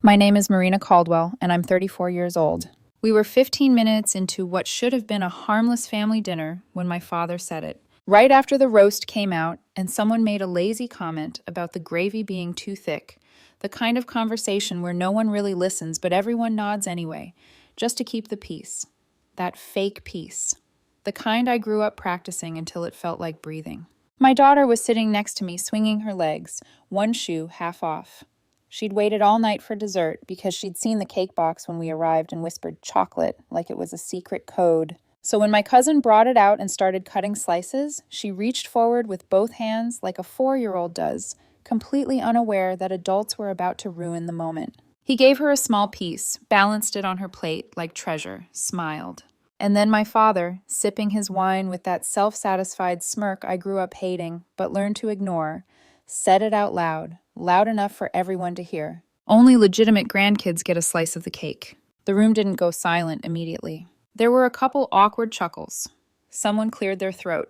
My name is Marina Caldwell, and I'm 34 years old. We were 15 minutes into what should have been a harmless family dinner when my father said it. Right after the roast came out, and someone made a lazy comment about the gravy being too thick, the kind of conversation where no one really listens but everyone nods anyway, just to keep the peace. That fake peace. The kind I grew up practicing until it felt like breathing. My daughter was sitting next to me, swinging her legs, one shoe half off. She'd waited all night for dessert because she'd seen the cake box when we arrived and whispered chocolate like it was a secret code. So when my cousin brought it out and started cutting slices, she reached forward with both hands like a 4-year-old does, completely unaware that adults were about to ruin the moment. He gave her a small piece, balanced it on her plate like treasure, smiled. And then my father, sipping his wine with that self-satisfied smirk I grew up hating but learned to ignore, said it out loud, loud enough for everyone to hear. Only legitimate grandkids get a slice of the cake. The room didn't go silent immediately. There were a couple awkward chuckles. Someone cleared their throat.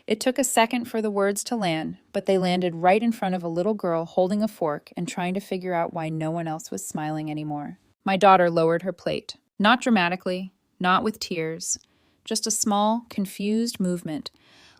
It took a second for the words to land, but they landed right in front of a little girl holding a fork and trying to figure out why no one else was smiling anymore. My daughter lowered her plate. Not dramatically, not with tears, just a small, confused movement,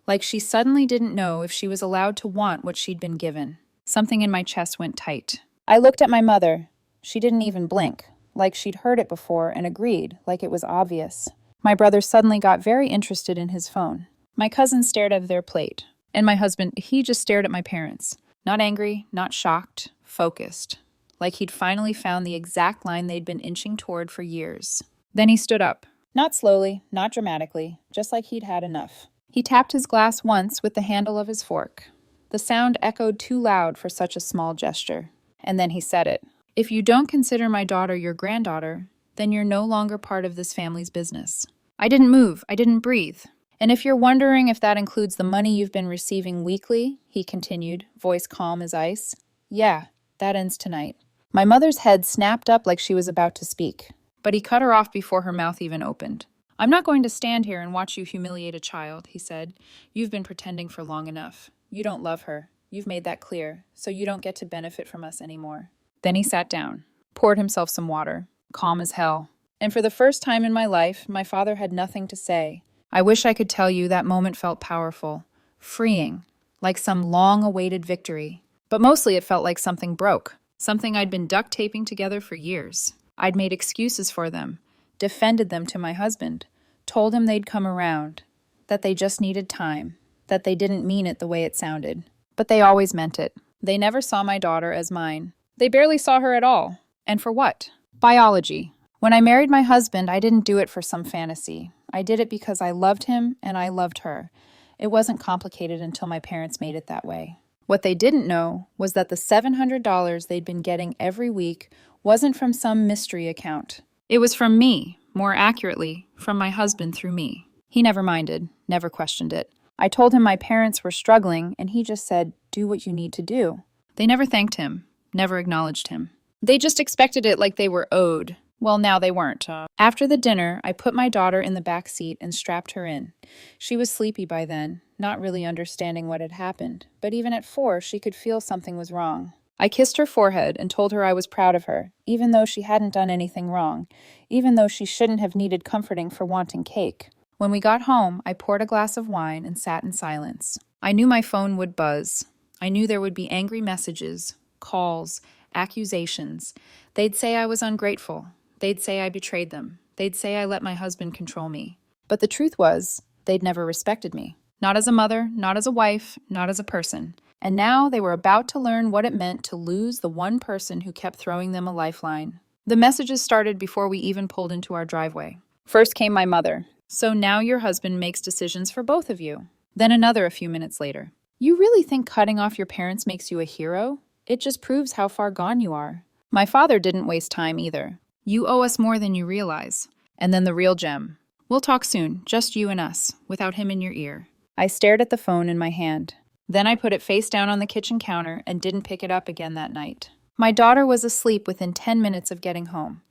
like she suddenly didn't know if she was allowed to want what she'd been given. Something in my chest went tight. I looked at my mother. She didn't even blink, like she'd heard it before and agreed, like it was obvious. My brother suddenly got very interested in his phone. My cousin stared at their plate, and my husband, he just stared at my parents. Not angry, not shocked, focused, like he'd finally found the exact line they'd been inching toward for years. Then he stood up. Not slowly, not dramatically, just like he'd had enough. He tapped his glass once with the handle of his fork. The sound echoed too loud for such a small gesture. And then he said it. If you don't consider my daughter your granddaughter, then you're no longer part of this family's business. I didn't move. I didn't breathe. And if you're wondering if that includes the money you've been receiving weekly, he continued, voice calm as ice, yeah, that ends tonight. My mother's head snapped up like she was about to speak, but he cut her off before her mouth even opened. I'm not going to stand here and watch you humiliate a child, he said. You've been pretending for long enough. You don't love her. You've made that clear, so you don't get to benefit from us anymore. Then he sat down, poured himself some water, calm as hell. And for the first time in my life, my father had nothing to say. I wish I could tell you that moment felt powerful, freeing, like some long-awaited victory. But mostly it felt like something broke, something I'd been duct taping together for years. I'd made excuses for them, defended them to my husband, told him they'd come around, that they just needed time, that they didn't mean it the way it sounded. But they always meant it. They never saw my daughter as mine. They barely saw her at all. And for what? Biology. When I married my husband, I didn't do it for some fantasy. I did it because I loved him and I loved her. It wasn't complicated until my parents made it that way. What they didn't know was that the $700 they'd been getting every week wasn't from some mystery account. It was from me, more accurately, from my husband through me. He never minded, never questioned it. I told him my parents were struggling, and he just said, do what you need to do. They never thanked him, never acknowledged him. They just expected it like they were owed. Well, now they weren't. After the dinner, I put my daughter in the back seat and strapped her in. She was sleepy by then, not really understanding what had happened, but even at 4, she could feel something was wrong. I kissed her forehead and told her I was proud of her, even though she hadn't done anything wrong, even though she shouldn't have needed comforting for wanting cake. When we got home, I poured a glass of wine and sat in silence. I knew my phone would buzz. I knew there would be angry messages, calls, accusations. They'd say I was ungrateful. They'd say I betrayed them. They'd say I let my husband control me. But the truth was, they'd never respected me. Not as a mother, not as a wife, not as a person. And now they were about to learn what it meant to lose the one person who kept throwing them a lifeline. The messages started before we even pulled into our driveway. First came my mother. So now your husband makes decisions for both of you. Then another a few minutes later. You really think cutting off your parents makes you a hero? It just proves how far gone you are. My father didn't waste time either. You owe us more than you realize. And then the real gem. We'll talk soon, just you and us, without him in your ear. I stared at the phone in my hand. Then I put it face down on the kitchen counter and didn't pick it up again that night. My daughter was asleep within 10 minutes of getting home.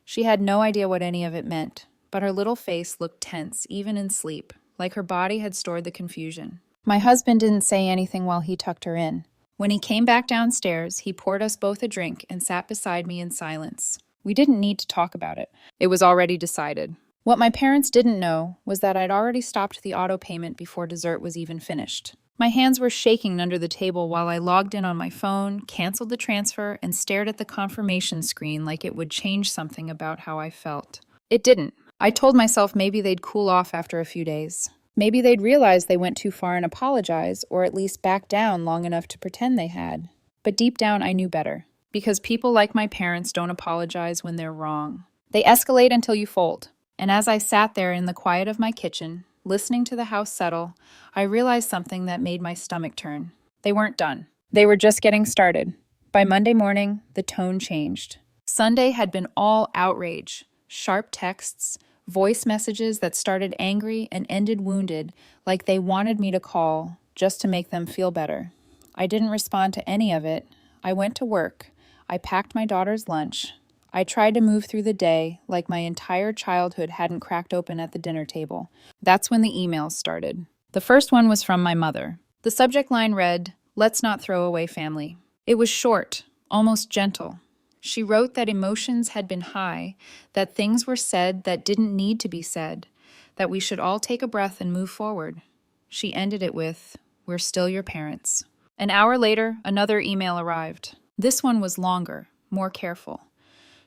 She had no idea what any of it meant, but her little face looked tense, even in sleep, like her body had stored the confusion. My husband didn't say anything while he tucked her in. When he came back downstairs, he poured us both a drink and sat beside me in silence. We didn't need to talk about it. It was already decided. What my parents didn't know was that I'd already stopped the auto payment before dessert was even finished. My hands were shaking under the table while I logged in on my phone, canceled the transfer, and stared at the confirmation screen like it would change something about how I felt. It didn't. I told myself maybe they'd cool off after a few days. Maybe they'd realize they went too far and apologize, or at least back down long enough to pretend they had. But deep down, I knew better. Because people like my parents don't apologize when they're wrong. They escalate until you fold. And as I sat there in the quiet of my kitchen, listening to the house settle, I realized something that made my stomach turn. They weren't done. They were just getting started. By Monday morning, the tone changed. Sunday had been all outrage, sharp texts, voice messages that started angry and ended wounded, like they wanted me to call just to make them feel better. I didn't respond to any of it. I went to work. I packed my daughter's lunch. I tried to move through the day like my entire childhood hadn't cracked open at the dinner table. That's when the emails started. The first one was from my mother. The subject line read, "Let's not throw away family." It was short, almost gentle. She wrote that emotions had been high, that things were said that didn't need to be said, that we should all take a breath and move forward. She ended it with, "We're still your parents." An hour later, another email arrived. This one was longer, more careful.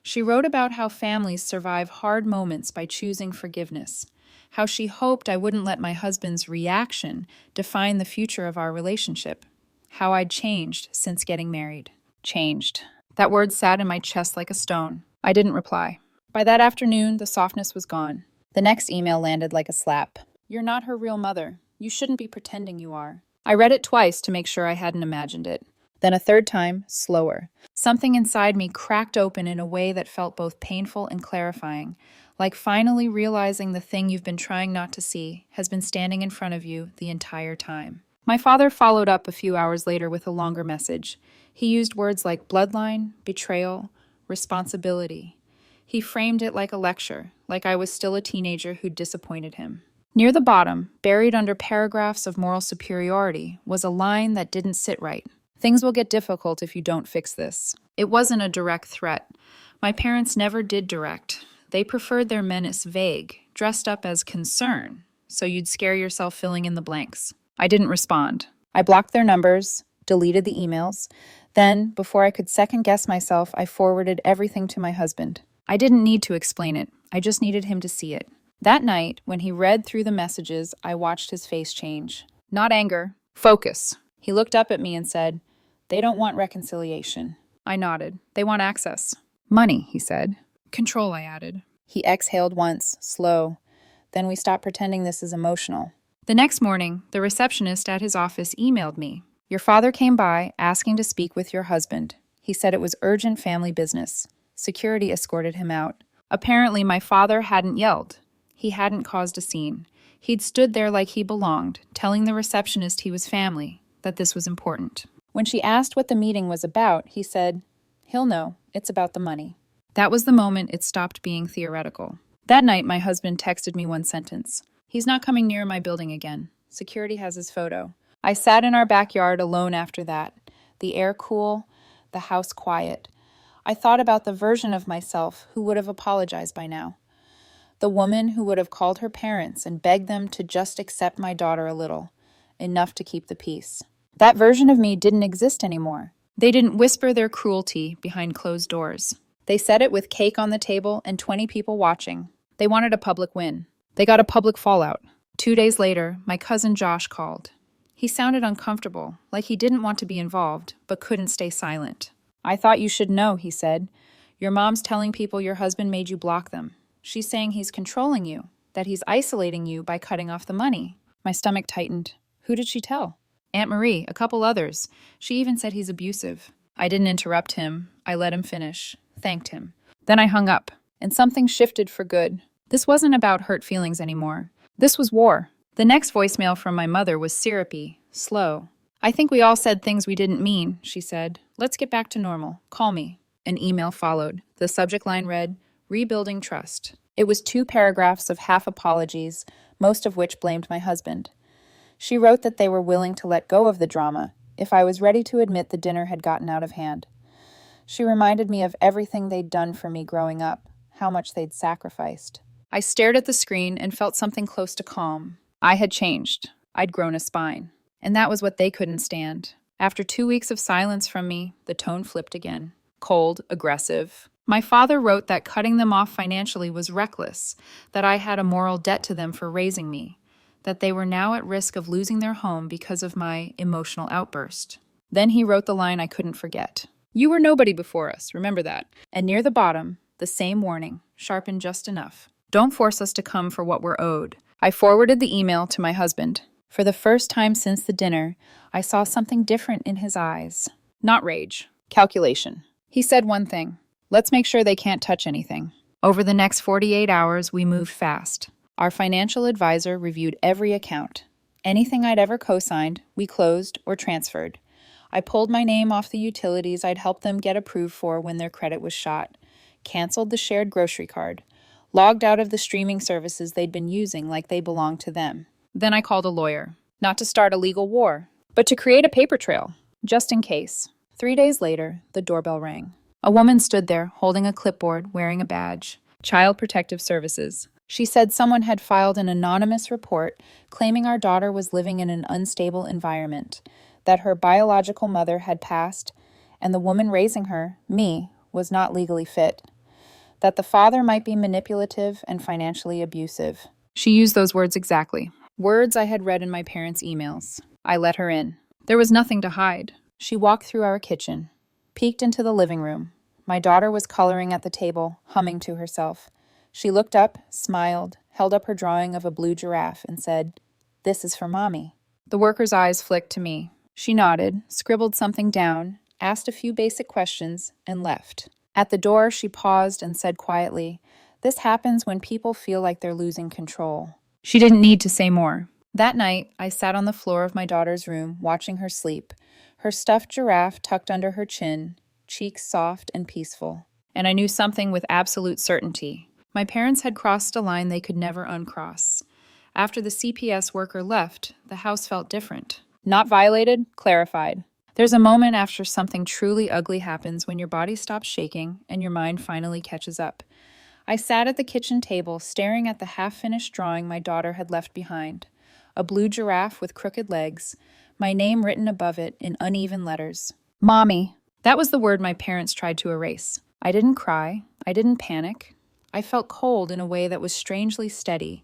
She wrote about how families survive hard moments by choosing forgiveness, how she hoped I wouldn't let my husband's reaction define the future of our relationship, how I'd changed since getting married. Changed. That word sat in my chest like a stone. I didn't reply. By that afternoon, the softness was gone. The next email landed like a slap. "You're not her real mother. You shouldn't be pretending you are." I read it twice to make sure I hadn't imagined it. Then a third time, slower. Something inside me cracked open in a way that felt both painful and clarifying, like finally realizing the thing you've been trying not to see has been standing in front of you the entire time. My father followed up a few hours later with a longer message. He used words like bloodline, betrayal, responsibility. He framed it like a lecture, like I was still a teenager who'd disappointed him. Near the bottom, buried under paragraphs of moral superiority, was a line that didn't sit right. "Things will get difficult if you don't fix this." It wasn't a direct threat. My parents never did direct. They preferred their menace vague, dressed up as concern, so you'd scare yourself filling in the blanks. I didn't respond. I blocked their numbers, deleted the emails. Then, before I could second-guess myself, I forwarded everything to my husband. I didn't need to explain it. I just needed him to see it. That night, when he read through the messages, I watched his face change. Not anger. Focus. He looked up at me and said, "They don't want reconciliation." I nodded. "They want access." "Money," he said. "Control," I added. He exhaled once, slow. "Then we stopped pretending this is emotional." The next morning, the receptionist at his office emailed me. "Your father came by asking to speak with your husband. He said it was urgent family business." Security escorted him out. Apparently, my father hadn't yelled. He hadn't caused a scene. He'd stood there like he belonged, telling the receptionist he was family, that this was important. When she asked what the meeting was about, he said, "He'll know. It's about the money." That was the moment it stopped being theoretical. That night, my husband texted me one sentence. "He's not coming near my building again. Security has his photo." I sat in our backyard alone after that, the air cool, the house quiet. I thought about the version of myself who would have apologized by now. The woman who would have called her parents and begged them to just accept my daughter a little, enough to keep the peace. That version of me didn't exist anymore. They didn't whisper their cruelty behind closed doors. They said it with cake on the table and 20 people watching. They wanted a public win. They got a public fallout. 2 days later, my cousin Josh called. He sounded uncomfortable, like he didn't want to be involved, but couldn't stay silent. "I thought you should know," he said. "Your mom's telling people your husband made you block them. She's saying he's controlling you, that he's isolating you by cutting off the money." My stomach tightened. Who did she tell? Aunt Marie, a couple others. She even said he's abusive. I didn't interrupt him. I let him finish, thanked him. Then I hung up, and something shifted for good. This wasn't about hurt feelings anymore. This was war. The next voicemail from my mother was syrupy, slow. "I think we all said things we didn't mean," she said. "Let's get back to normal. Call me." An email followed. The subject line read, "Rebuilding Trust." It was 2 paragraphs of half apologies, most of which blamed my husband. She wrote that they were willing to let go of the drama, if I was ready to admit the dinner had gotten out of hand. She reminded me of everything they'd done for me growing up, how much they'd sacrificed. I stared at the screen and felt something close to calm. I had changed. I'd grown a spine. And that was what they couldn't stand. After 2 weeks of silence from me, the tone flipped again. Cold, aggressive. My father wrote that cutting them off financially was reckless, that I had a moral debt to them for raising me, that they were now at risk of losing their home because of my emotional outburst. Then he wrote the line I couldn't forget. You were nobody before us, remember that. And near the bottom, the same warning, sharpened just enough. Don't force us to come for what we're owed. I forwarded the email to my husband. For the first time since the dinner, I saw something different in his eyes. Not rage, calculation. He said one thing. Let's make sure they can't touch anything. Over the next 48 hours, we moved fast. Our financial advisor reviewed every account. Anything I'd ever co-signed, we closed or transferred. I pulled my name off the utilities I'd helped them get approved for when their credit was shot, canceled the shared grocery card, logged out of the streaming services they'd been using like they belonged to them. Then I called a lawyer, not to start a legal war, but to create a paper trail, just in case. 3 days later, the doorbell rang. A woman stood there, holding a clipboard, wearing a badge. Child Protective Services. She said someone had filed an anonymous report claiming our daughter was living in an unstable environment, that her biological mother had passed, and the woman raising her, me, was not legally fit, that the father might be manipulative and financially abusive. She used those words exactly. Words I had read in my parents' emails. I let her in. There was nothing to hide. She walked through our kitchen, peeked into the living room. My daughter was coloring at the table, humming to herself. She looked up, smiled, held up her drawing of a blue giraffe, and said, "This is for Mommy." The worker's eyes flicked to me. She nodded, scribbled something down, asked a few basic questions, and left. At the door, she paused and said quietly, "This happens when people feel like they're losing control." She didn't need to say more. That night, I sat on the floor of my daughter's room, watching her sleep, her stuffed giraffe tucked under her chin, cheeks soft and peaceful. And I knew something with absolute certainty. My parents had crossed a line they could never uncross. After the CPS worker left, the house felt different. Not violated, clarified. There's a moment after something truly ugly happens when your body stops shaking and your mind finally catches up. I sat at the kitchen table, staring at the half-finished drawing my daughter had left behind. A blue giraffe with crooked legs, my name written above it in uneven letters. Mommy. That was the word my parents tried to erase. I didn't cry. I didn't panic. I felt cold in a way that was strangely steady,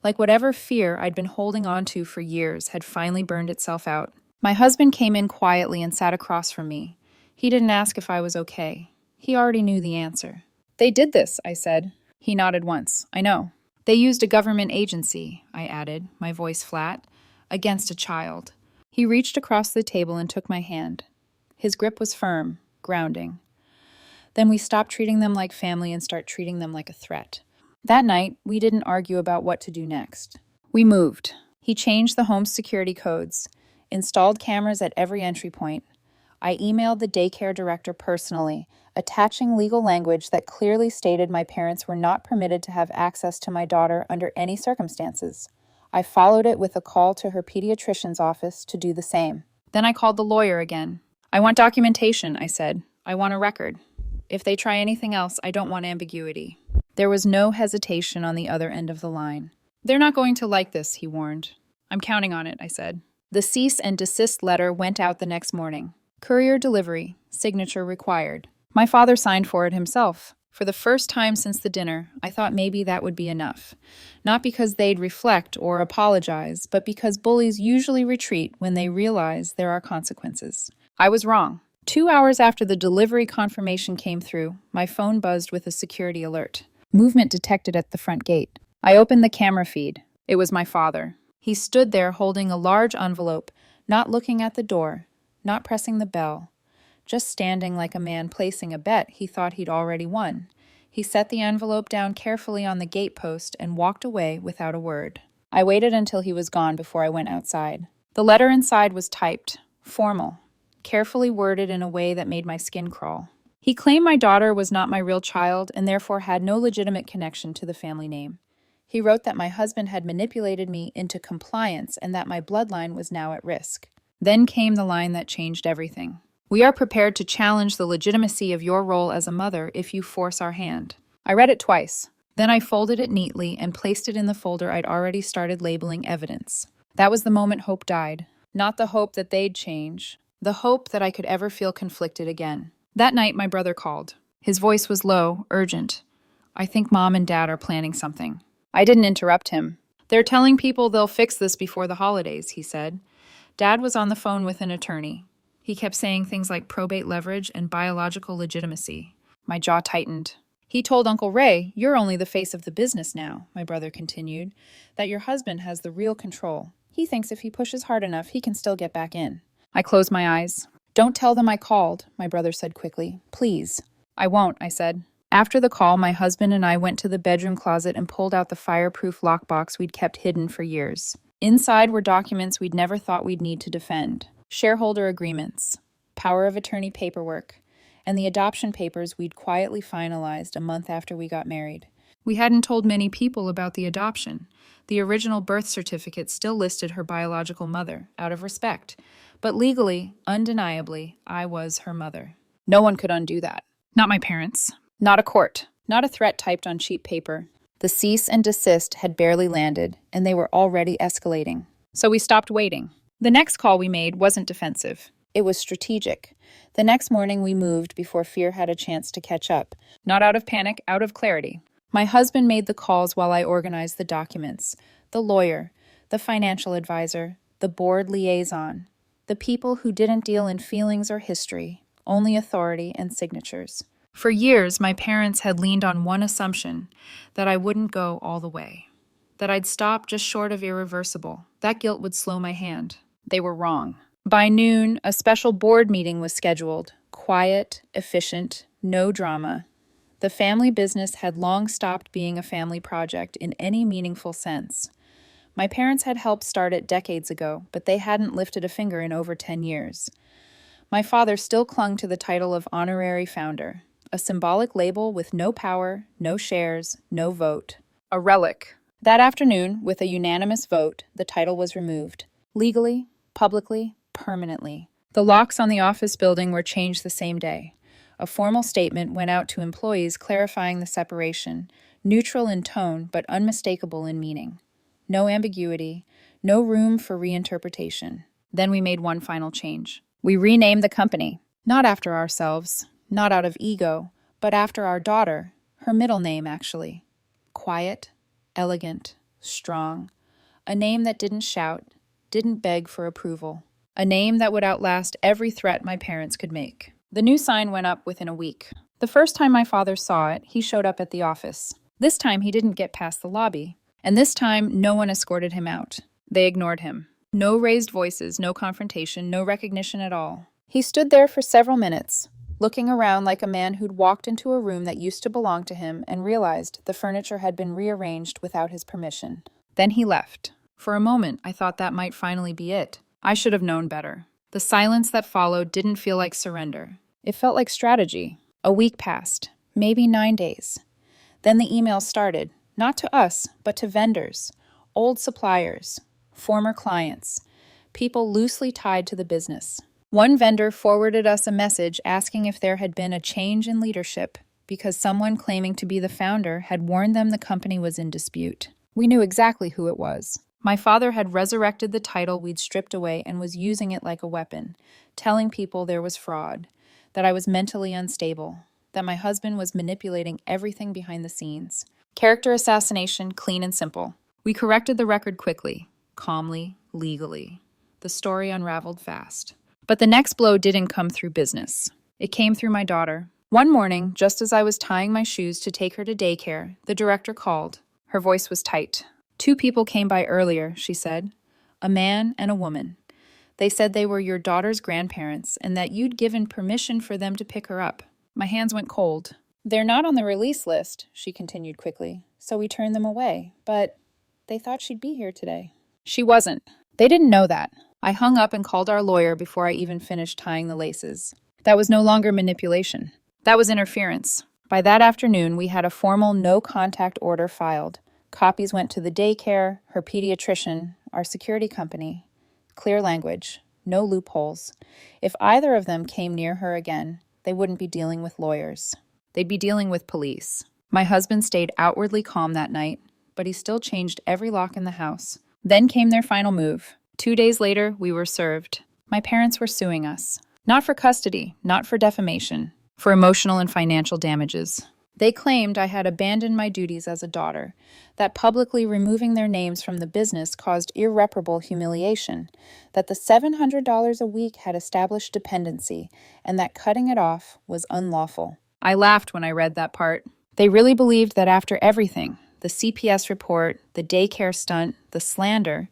like whatever fear I'd been holding on to for years had finally burned itself out. My husband came in quietly and sat across from me. He didn't ask if I was okay. He already knew the answer. They did this, I said. He nodded once. I know. They used a government agency, I added, my voice flat, against a child. He reached across the table and took my hand. His grip was firm, grounding. Then we stopped treating them like family and start treating them like a threat. That night, we didn't argue about what to do next. We moved. He changed the home's security codes, installed cameras at every entry point. I emailed the daycare director personally, attaching legal language that clearly stated my parents were not permitted to have access to my daughter under any circumstances. I followed it with a call to her pediatrician's office to do the same. Then I called the lawyer again. I want documentation, I said. I want a record. If they try anything else, I don't want ambiguity. There was no hesitation on the other end of the line. They're not going to like this, he warned. I'm counting on it, I said. The cease and desist letter went out the next morning. Courier delivery, signature required. My father signed for it himself. For the first time since the dinner, I thought maybe that would be enough. Not because they'd reflect or apologize, but because bullies usually retreat when they realize there are consequences. I was wrong. 2 hours after the delivery confirmation came through, my phone buzzed with a security alert. Movement detected at the front gate. I opened the camera feed. It was my father. He stood there holding a large envelope, not looking at the door, not pressing the bell, just standing like a man placing a bet he thought he'd already won. He set the envelope down carefully on the gate post and walked away without a word. I waited until he was gone before I went outside. The letter inside was typed, formal, carefully worded in a way that made my skin crawl. He claimed my daughter was not my real child and therefore had no legitimate connection to the family name. He wrote that my husband had manipulated me into compliance and that my bloodline was now at risk. Then came the line that changed everything. We are prepared to challenge the legitimacy of your role as a mother if you force our hand. I read it twice. Then I folded it neatly and placed it in the folder I'd already started labeling evidence. That was the moment hope died. Not the hope that they'd change, the hope that I could ever feel conflicted again. That night, my brother called. His voice was low, urgent. I think Mom and Dad are planning something. I didn't interrupt him. They're telling people they'll fix this before the holidays, he said. Dad was on the phone with an attorney. He kept saying things like probate leverage and biological legitimacy. My jaw tightened. He told Uncle Ray, "You're only the face of the business now," my brother continued, "that your husband has the real control. He thinks if he pushes hard enough, he can still get back in." I closed my eyes. "Don't tell them I called," my brother said quickly. "Please." "I won't," I said. After the call, my husband and I went to the bedroom closet and pulled out the fireproof lockbox we'd kept hidden for years. Inside were documents we'd never thought we'd need to defend. Shareholder agreements, power of attorney paperwork, and the adoption papers we'd quietly finalized a month after we got married. We hadn't told many people about the adoption. The original birth certificate still listed her biological mother, out of respect. But legally, undeniably, I was her mother. No one could undo that. Not my parents. Not a court. Not a threat typed on cheap paper. The cease and desist had barely landed, and they were already escalating. So we stopped waiting. The next call we made wasn't defensive. It was strategic. The next morning we moved before fear had a chance to catch up. Not out of panic, out of clarity. My husband made the calls while I organized the documents. The lawyer, the financial advisor, the board liaison. The people who didn't deal in feelings or history, only authority and signatures. For years, my parents had leaned on one assumption, that I wouldn't go all the way. That I'd stop just short of irreversible. That guilt would slow my hand. They were wrong. By noon, a special board meeting was scheduled. Quiet, efficient, no drama. The family business had long stopped being a family project in any meaningful sense. My parents had helped start it decades ago, but they hadn't lifted a finger in over 10 years. My father still clung to the title of honorary founder, a symbolic label with no power, no shares, no vote. A relic. That afternoon, with a unanimous vote, the title was removed. Legally, publicly, permanently. The locks on the office building were changed the same day. A formal statement went out to employees clarifying the separation, neutral in tone but unmistakable in meaning. No ambiguity, no room for reinterpretation. Then we made one final change. We renamed the company, not after ourselves, not out of ego, but after our daughter, her middle name actually. Quiet, elegant, strong. A name that didn't shout, didn't beg for approval. A name that would outlast every threat my parents could make. The new sign went up within a week. The first time my father saw it, he showed up at the office. This time he didn't get past the lobby. And this time, no one escorted him out. They ignored him. No raised voices, no confrontation, no recognition at all. He stood there for several minutes, looking around like a man who'd walked into a room that used to belong to him and realized the furniture had been rearranged without his permission. Then he left. For a moment, I thought that might finally be it. I should have known better. The silence that followed didn't feel like surrender. It felt like strategy. A week passed, maybe 9 days. Then the emails started, not to us, but to vendors, old suppliers, former clients, people loosely tied to the business. One vendor forwarded us a message asking if there had been a change in leadership because someone claiming to be the founder had warned them the company was in dispute. We knew exactly who it was. My father had resurrected the title we'd stripped away and was using it like a weapon, telling people there was fraud, that I was mentally unstable, that my husband was manipulating everything behind the scenes. Character assassination, clean and simple. We corrected the record quickly, calmly, legally. The story unraveled fast. But the next blow didn't come through business. It came through my daughter. One morning, just as I was tying my shoes to take her to daycare, the director called. Her voice was tight. 2 people came by earlier, she said. A man and a woman. They said they were your daughter's grandparents and that you'd given permission for them to pick her up. My hands went cold. They're not on the release list, she continued quickly, so we turned them away. But they thought she'd be here today. She wasn't. They didn't know that. I hung up and called our lawyer before I even finished tying the laces. That was no longer manipulation. That was interference. By that afternoon, we had a formal no-contact order filed. Copies went to the daycare, her pediatrician, our security company. Clear language. no loopholes. If either of them came near her again, they wouldn't be dealing with lawyers. They'd be dealing with police. My husband stayed outwardly calm that night, but he still changed every lock in the house. Then came their final move. 2 days later, we were served. My parents were suing us. Not for custody, not for defamation, for emotional and financial damages. They claimed I had abandoned my duties as a daughter, that publicly removing their names from the business caused irreparable humiliation, that the $700 a week had established dependency, and that cutting it off was unlawful. I laughed when I read that part. They really believed that after everything, the CPS report, the daycare stunt, the slander,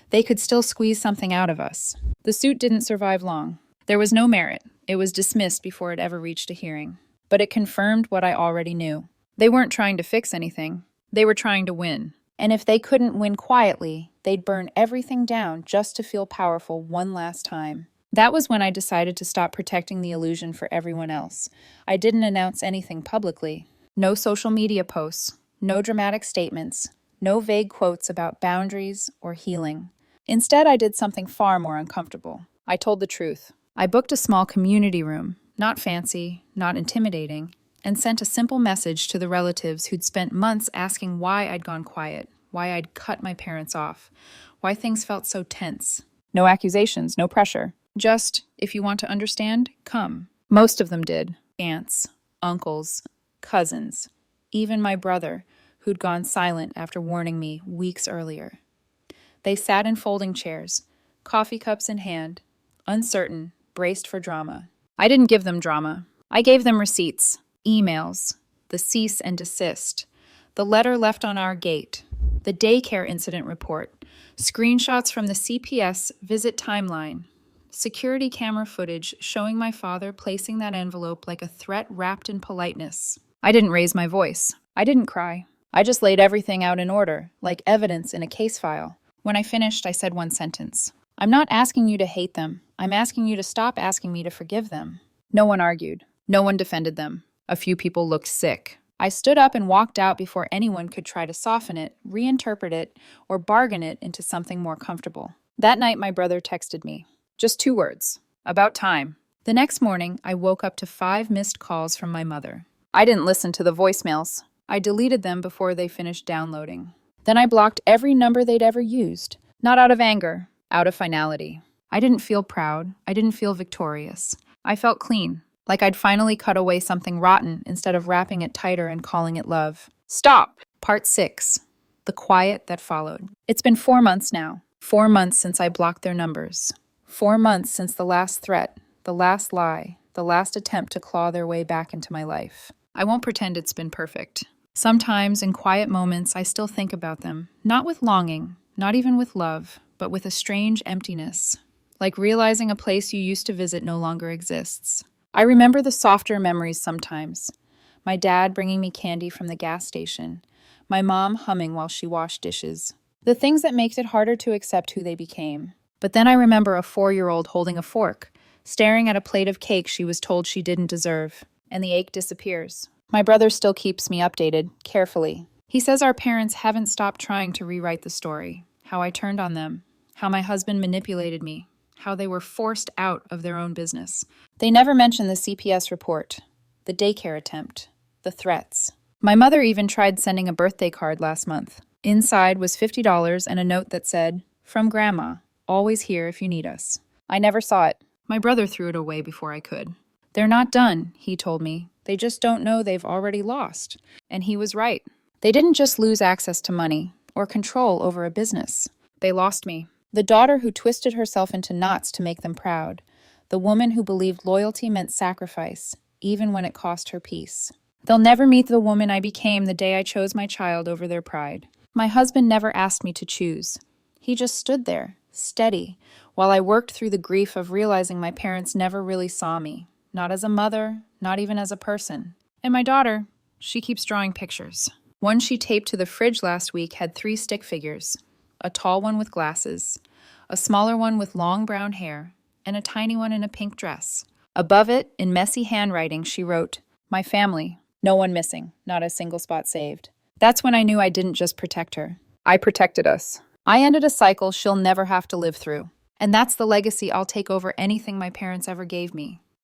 they could still squeeze something out of us. The suit didn't survive long. There was no merit. It was dismissed before it ever reached a hearing. But it confirmed what I already knew. They weren't trying to fix anything. They were trying to win. And if they couldn't win quietly, they'd burn everything down just to feel powerful one last time. That was when I decided to stop protecting the illusion for everyone else. I didn't announce anything publicly. No social media posts, no dramatic statements, no vague quotes about boundaries or healing. Instead, I did something far more uncomfortable. I told the truth. I booked a small community room, not fancy, not intimidating, and sent a simple message to the relatives who'd spent months asking why I'd gone quiet, why I'd cut my parents off, why things felt so tense. No accusations, no pressure. Just, if you want to understand, come. Most of them did. Aunts, uncles, cousins, even my brother, who'd gone silent after warning me weeks earlier. They sat in folding chairs, coffee cups in hand, uncertain, braced for drama. I didn't give them drama. I gave them receipts, emails, the cease and desist, the letter left on our gate, the daycare incident report, screenshots from the CPS visit timeline, security camera footage showing my father placing that envelope like a threat wrapped in politeness. I didn't raise my voice. I didn't cry. I just laid everything out in order, like evidence in a case file. When I finished, I said one sentence. I'm not asking you to hate them. I'm asking you to stop asking me to forgive them. No one argued. No one defended them. A few people looked sick. I stood up and walked out before anyone could try to soften it, reinterpret it, or bargain it into something more comfortable. That night, my brother texted me. Just 2 words. About time. The next morning, I woke up to 5 missed calls from my mother. I didn't listen to the voicemails. I deleted them before they finished downloading. Then I blocked every number they'd ever used. Not out of anger, out of finality. I didn't feel proud. I didn't feel victorious. I felt clean, like I'd finally cut away something rotten instead of wrapping it tighter and calling it love. Stop! Part 6. The quiet that followed. It's been 4 months now. 4 months since I blocked their numbers. 4 months since the last threat, the last lie, the last attempt to claw their way back into my life. I won't pretend it's been perfect. Sometimes, in quiet moments, I still think about them, not with longing, not even with love, but with a strange emptiness, like realizing a place you used to visit no longer exists. I remember the softer memories sometimes. My dad bringing me candy from the gas station, my mom humming while she washed dishes. The things that makes it harder to accept who they became. But then I remember a 4-year-old holding a fork, staring at a plate of cake she was told she didn't deserve, and the ache disappears. My brother still keeps me updated, carefully. He says our parents haven't stopped trying to rewrite the story, how I turned on them, how my husband manipulated me, how they were forced out of their own business. They never mention the CPS report, the daycare attempt, the threats. My mother even tried sending a birthday card last month. Inside was $50 and a note that said, "From Grandma, always here if you need us." I never saw it. My brother threw it away before I could. They're not done, he told me. They just don't know they've already lost. And he was right. They didn't just lose access to money or control over a business. They lost me. The daughter who twisted herself into knots to make them proud. The woman who believed loyalty meant sacrifice, even when it cost her peace. They'll never meet the woman I became the day I chose my child over their pride. My husband never asked me to choose. He just stood there, steady, while I worked through the grief of realizing my parents never really saw me. Not as a mother, not even as a person. And my daughter, she keeps drawing pictures. One she taped to the fridge last week had 3 stick figures. A tall one with glasses, a smaller one with long brown hair, and a tiny one in a pink dress. Above it, in messy handwriting, she wrote, "My family. No one missing, not a single spot saved." That's when I knew I didn't just protect her. I protected us. I ended a cycle she'll never have to live through. And that's the legacy I'll take over anything my parents ever gave me.